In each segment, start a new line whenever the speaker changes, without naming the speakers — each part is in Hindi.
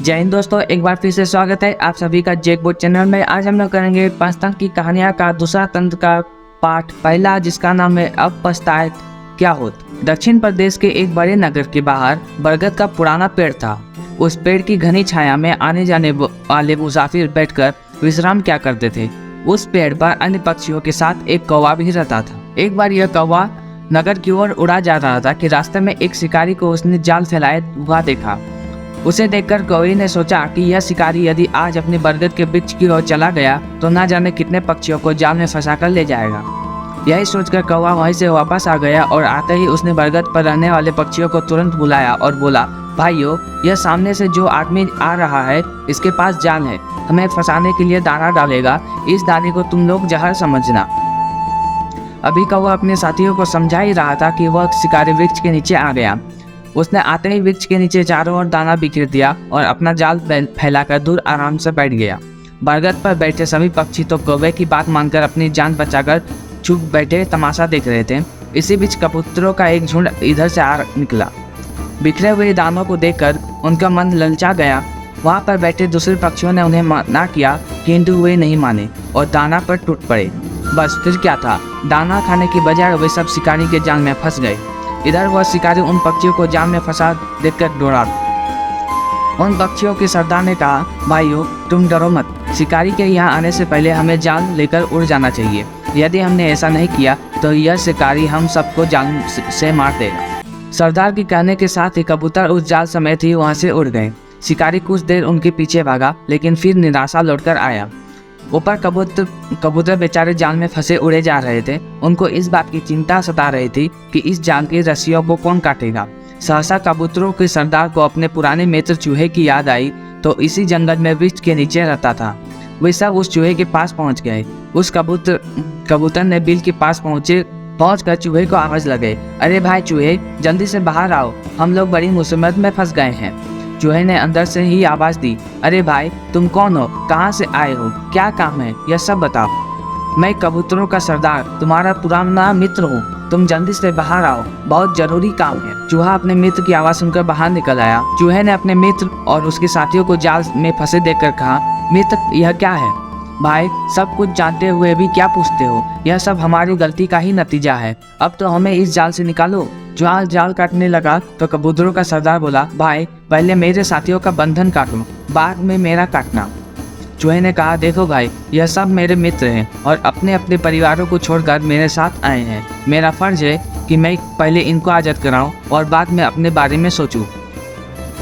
जय हिंद दोस्तों, एक बार फिर से स्वागत है आप सभी का जैकबोट चैनल में। आज हम लोग करेंगे पंचतंत्र की कहानियां का दूसरा तंत्र का पार्ट पहला, जिसका नाम है अब पछताए क्या होत। दक्षिण प्रदेश के एक बड़े नगर के बाहर बरगद का पुराना पेड़ था। उस पेड़ की घनी छाया में आने जाने वाले मुसाफिर बैठकर विश्राम क्या करते थे। उस पेड़ पर अन्य पक्षियों के साथ एक कौवा भी रहता था। एक बार यह कौवा नगर की ओर उड़ा जा रहा था कि रास्ते में एक शिकारी को उसने जाल फैलाए हुआ देखा। उसे देखकर कौवे ने सोचा कि यह शिकारी यदि आज अपने बरगद के वृक्ष की ओर चला गया तो ना जाने कितने पक्षियों को जाल में फंसाकर ले जाएगा। यही सोचकर कौवा वहीं से वापस आ गया और आते ही उसने बरगद पर रहने वाले पक्षियों को तुरंत बुलाया और बोला, भाइयों, यह सामने से जो आदमी आ रहा है इसके पास जाल है, हमें फंसाने के लिए दाना डालेगा। इस दाने को तुम लोग जहर समझना। अभी कौवा अपने साथियों को समझा ही रहा था कि वह शिकारी वृक्ष के नीचे आ गया। उसने आते ही वृक्ष के नीचे चारों ओर दाना बिखेर दिया और अपना जाल फैलाकर दूर आराम से बैठ गया। बरगद पर बैठे सभी पक्षी तो कौवे की बात मानकर अपनी जान बचाकर चुप बैठे तमाशा देख रहे थे। इसी बीच कबूतरों का एक झुंड इधर से आ निकला। बिखरे हुए दानों को देखकर उनका मन ललचा गया। वहाँ पर बैठे दूसरे पक्षियों ने उन्हें मना किया, किंतु वे नहीं माने और दाना पर टूट पड़े। बस फिर क्या था, दाना खाने की बजाय वे सब शिकारी के जाल में फंस गए। इधर वह शिकारी उन पक्षियों को जाल में फंसा देखकर दौड़ा। उन पक्षियों के सरदार ने कहा, भाइयों, तुम डरो मत। शिकारी के यहाँ आने से पहले हमें जाल लेकर उड़ जाना चाहिए। यदि हमने ऐसा नहीं किया तो यह शिकारी हम सबको जाल से मार देगा। सरदार के कहने के साथ ही कबूतर उस जाल समेत ही वहाँ से उड़ गए। शिकारी कुछ देर उनके पीछे भागा, लेकिन फिर निराशा लौटकर आया। ऊपर कबूतर बेचारे जाल में फंसे उड़े जा रहे थे। उनको इस बात की चिंता सता रही थी कि इस जाल की रस्सियों को कौन काटेगा। सहसा कबूतरों के सरदार को अपने पुराने मित्र चूहे की याद आई, तो इसी जंगल में वृक्ष के नीचे रहता था। वे सब उस चूहे के पास पहुंच गए। उस कबूतर ने बिल के पास पहुंचकर चूहे को आवाज लगे, अरे भाई चूहे, जल्दी से बाहर आओ, हम लोग बड़ी मुसीबत में फंस गए हैं। चूहे ने अंदर से ही आवाज दी, अरे भाई, तुम कौन हो, कहाँ से आए हो, क्या काम है, यह सब बताओ। मैं कबूतरों का सरदार तुम्हारा पुराना मित्र हूँ, तुम जल्दी से बाहर आओ, बहुत जरूरी काम है। चूहा अपने मित्र की आवाज सुनकर बाहर निकल आया। चूहे ने अपने मित्र और उसके साथियों को जाल में फंसे देखकर कहा, मित्र, यह क्या है? भाई, सब कुछ जानते हुए भी क्या पूछते हो? यह सब हमारी गलती का ही नतीजा है। अब तो हमें इस जाल से निकालो। चूहा जाल काटने लगा तो कबूतरों का सरदार बोला, भाई, पहले मेरे साथियों का बंधन काटो, बाद में मेरा काटना। चूहे ने कहा, देखो भाई, यह सब मेरे मित्र हैं और अपने अपने परिवारों को छोड़कर मेरे साथ आए हैं। मेरा फर्ज है कि मैं पहले इनको आज़ाद कराऊं और बाद में अपने बारे में सोचूं।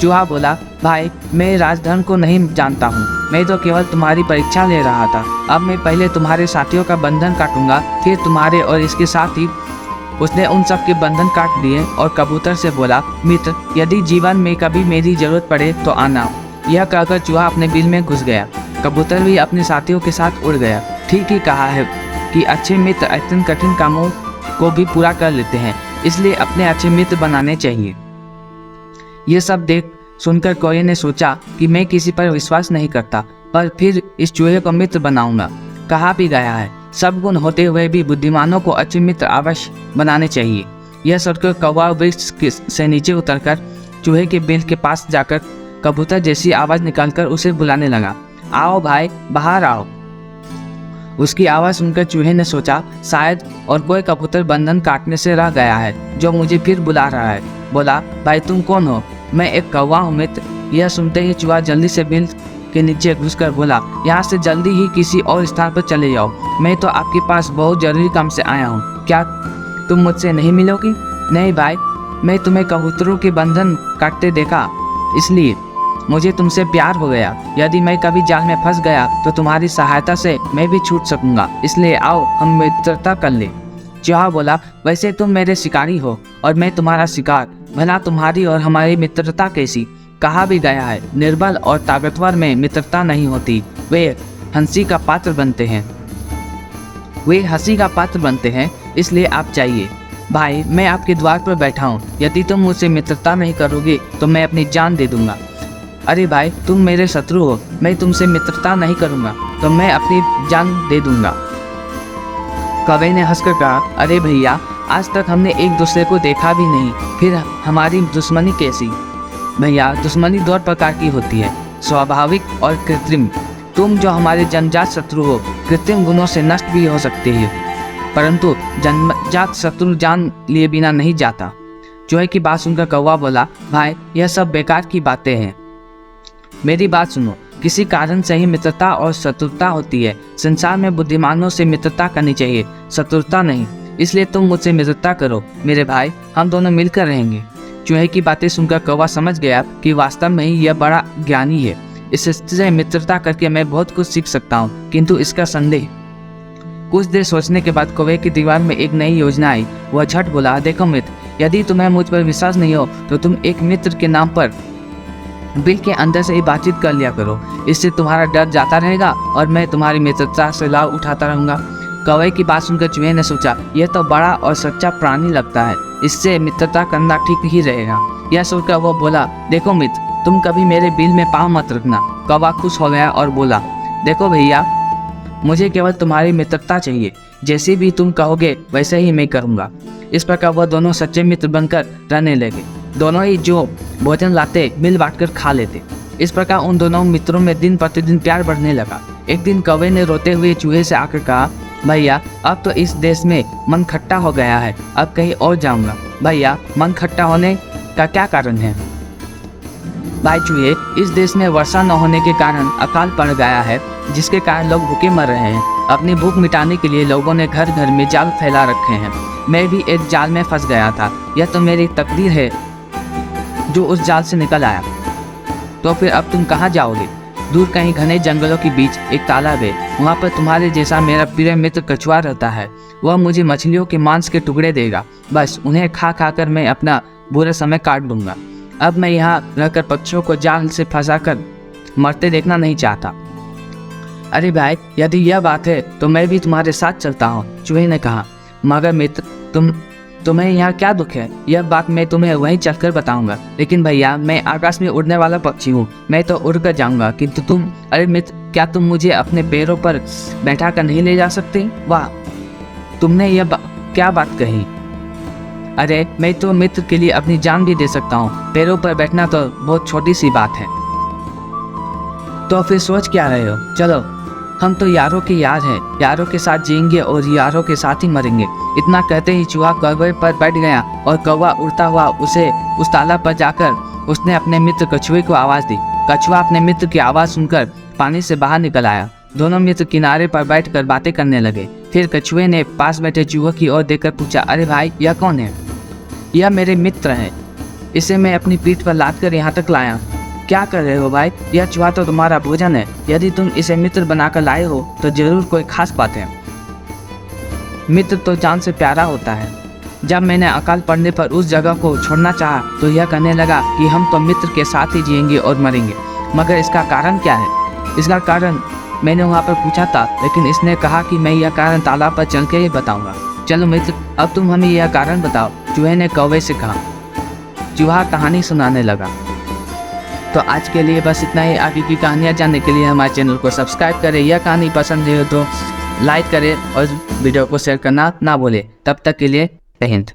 चूहा बोला, भाई, मैं राजधर्म को नहीं जानता हूँ, मैं तो केवल तुम्हारी परीक्षा ले रहा था। अब मैं पहले तुम्हारे साथियों का बंधन काटूंगा, फिर तुम्हारे और इसके साथ ही। उसने उन सब के बंधन काट दिए और कबूतर से बोला, मित्र, यदि जीवन में कभी मेरी जरूरत पड़े तो आना। यह कहकर चूहा अपने बिल में घुस गया। कबूतर भी अपने साथियों के साथ उड़ गया। ठीक ही कहा है कि अच्छे मित्र अत्यंत कठिन कामों को भी पूरा कर लेते हैं, इसलिए अपने अच्छे मित्र बनाने चाहिए। ये सब देख सुनकर कौवे ने सोचा कि मैं किसी पर विश्वास नहीं करता, पर फिर इस चूहे को मित्र बनाऊंगा। कहा भी गया है, सब गुण होते हुए भी बुद्धिमानों को अच्छे मित्र अवश्य बनाने चाहिए। यह सोचकर कौवा वृक्ष से नीचे उतरकर चूहे के बिल के पास जाकर कबूतर जैसी आवाज़ निकालकर उसे बुलाने लगा, आओ भाई, बाहर आओ। उसकी आवाज़ सुनकर चूहे ने सोचा, शायद और कोई कबूतर बंधन काटने से रह गया है जो मुझे फिर बुला रहा है। बोला, भाई, तुम कौन हो? मैं एक कौवा हूँ मित्र। यह सुनते ही चूहा जल्दी से बिल के नीचे घुसकर बोला, यहाँ से जल्दी ही किसी और स्थान पर चले जाओ। मैं तो आपके पास बहुत जरूरी काम से आया हूँ, क्या तुम मुझसे नहीं मिलोगी? नहीं भाई, मैं तुम्हें कबूतरों के बंधन काटते देखा, इसलिए मुझे तुमसे प्यार हो गया। यदि मैं कभी जाल में फंस गया तो तुम्हारी सहायता से मैं भी छूट सकूंगा, इसलिए आओ हम मित्रता कर ले। चूहा बोला, वैसे तुम मेरे शिकारी हो और मैं तुम्हारा शिकार, भला तुम्हारी और हमारी मित्रता कैसी? कहा भी गया है, निर्बल और ताकतवर में मित्रता नहीं होती, वे हंसी का पात्र बनते हैं। इसलिए आप चाहिए। भाई, मैं आपके द्वार पर बैठा हूँ, यदि तुम मुझसे मित्रता नहीं करोगे तो मैं अपनी जान दे दूंगा। अरे भाई, तुम मेरे शत्रु हो, मैं तुमसे मित्रता नहीं करूंगा तो मैं अपनी जान दे दूंगा। कौवे ने हंसकर कहा, अरे भैया, आज तक हमने एक दूसरे को देखा भी नहीं, फिर हमारी दुश्मनी कैसी? भैया, दुश्मनी दो प्रकार की होती है, स्वाभाविक और कृत्रिम। तुम जो हमारे जन्मजात शत्रु हो, कृत्रिम गुणों से नष्ट भी हो सकते हो, परंतु जन्मजात शत्रु जान लिए बिना नहीं जाता। चूहे की बात सुनकर कौवा बोला, भाई यह सब बेकार की बातें हैं, मेरी बात सुनो। किसी कारण से ही मित्रता और शत्रुता होती है। संसार में बुद्धिमानों से मित्रता करनी चाहिए, शत्रुता नहीं। इसलिए तुम मुझसे मित्रता करो मेरे भाई, हम दोनों मिलकर रहेंगे। चूहे की बातें सुनकर कौवा समझ गया कि वास्तव में ही यह बड़ा ज्ञानी है, इससे मित्रता करके मैं बहुत कुछ सीख सकता हूँ। किंतु इसका संदेह। कुछ देर सोचने के बाद कौवे की दिमाग में एक नई योजना आई। वह झट बोला, देखो मित्र, यदि तुम्हें मुझ पर विश्वास नहीं हो तो तुम एक मित्र के नाम पर बिल के अंदर से ही बातचीत कर लिया करो। इससे तुम्हारा डर जाता रहेगा और मैं तुम्हारी मित्रता से लाभ उठाता रहूँगा। कौवे की बात सुनकर चूहे ने सोचा, यह तो बड़ा और सच्चा प्राणी लगता है, इससे मित्रता करना ठीक ही रहेगा। यह सोचकर वो बोला, देखो मित्र, तुम कभी मेरे बिल में पाँव मत रखना। कौवा खुश हो गया और बोला, देखो भैया, मुझे केवल तुम्हारी मित्रता चाहिए, जैसे भी तुम कहोगे वैसे ही मैं करूँगा। इस प्रकार वह दोनों सच्चे मित्र बनकर रहने लगे। दोनों ही जो भोजन लाते मिल बांटकर खा लेते। इस प्रकार उन दोनों मित्रों में दिन प्रतिदिन प्यार बढ़ने लगा। एक दिन कौवे ने रोते हुए चूहे से आकर कहा, भैया अब तो इस देश में मन खट्टा हो गया है, अब कहीं और जाऊंगा। भैया, मन खट्टा होने का क्या कारण है? भाई चूहे, इस देश में वर्षा न होने के कारण अकाल पड़ गया है, जिसके कारण लोग भूखे मर रहे हैं। अपनी भूख मिटाने के लिए लोगों ने घर घर में जाल फैला रखे हैं। मैं भी एक जाल में फंस गया था। यह तो मेरी तकदीर है जो उस जाल से निकल आया। तो फिर अब तुम कहाँ जाओगे? दूर कहीं घने जंगलों के बीच एक तालाब है, वहाँ पर तुम्हारे जैसा मेरा प्रिय मित्र कछुआ रहता है। वह मुझे मछलियों के मांस के टुकड़े देगा, बस उन्हें खा खा कर मैं अपना बुरा समय काट दूंगा। अब मैं यहाँ रहकर पक्षियों को जाल से फंसाकर मरते देखना नहीं चाहता। अरे भाई, यदि यह बात है तो मैं भी तुम्हारे साथ चलता हूँ, चूहे ने कहा। मगर मित्र, तुम्हें यहाँ क्या दुख है? यह बात मैं तुम्हें वहीं चलकर बताऊंगा। लेकिन भैया, मैं आकाश में उड़ने वाला पक्षी हूँ, मैं तो उड़ कर जाऊंगा, किंतु तुम? अरे मित्र, क्या तुम मुझे अपने पैरों पर बैठा कर नहीं ले जा सकते? वाह, तुमने यह क्या बात कही? अरे मैं तो मित्र के लिए अपनी जान भी दे सकता हूँ, पैरों पर बैठना तो बहुत छोटी सी बात है। तो फिर सोच क्या रहे हो? चलो, हम तो यारों के यार हैं, यारों के साथ जिएंगे और यारों के साथ ही मरेंगे। इतना कहते ही चूहा कौवे पर बैठ गया और कौवा उड़ता हुआ उस तालाब पर जाकर उसने अपने मित्र कछुए को आवाज़ दी। कछुआ अपने मित्र की आवाज़ सुनकर पानी से बाहर निकल आया। दोनों मित्र किनारे पर बैठकर बातें करने लगे। फिर कछुए ने पास बैठे चूहे की ओर देखकर पूछा, अरे भाई, यह कौन है? यह मेरे मित्र हैं, इसे मैं अपनी पीठ पर लाद कर यहाँ तक लाया। क्या कर रहे हो भाई? यह चूहा तो तुम्हारा भोजन है। यदि तुम इसे मित्र बनाकर लाए हो तो जरूर कोई खास बात है। मित्र तो जान से प्यारा होता है। जब मैंने अकाल पड़ने पर उस जगह को छोड़ना चाहा तो यह कहने लगा कि हम तो मित्र के साथ ही जिएंगे और मरेंगे। मगर इसका कारण क्या है? इसका कारण मैंने वहाँ पर पूछा था, लेकिन इसने कहा कि मैं यह कारण तालाब पर चल के ही बताऊंगा। चलो मित्र, अब तुम हमें यह कारण बताओ, चूहे ने कौवे से कहा। चूहा कहानी सुनाने लगा। तो आज के लिए बस इतना ही। आगे की कहानियाँ जानने के लिए हमारे चैनल को सब्सक्राइब करें। यह कहानी पसंद है तो लाइक करें और वीडियो को शेयर करना ना भूलें। तब तक के लिए जय हिंद।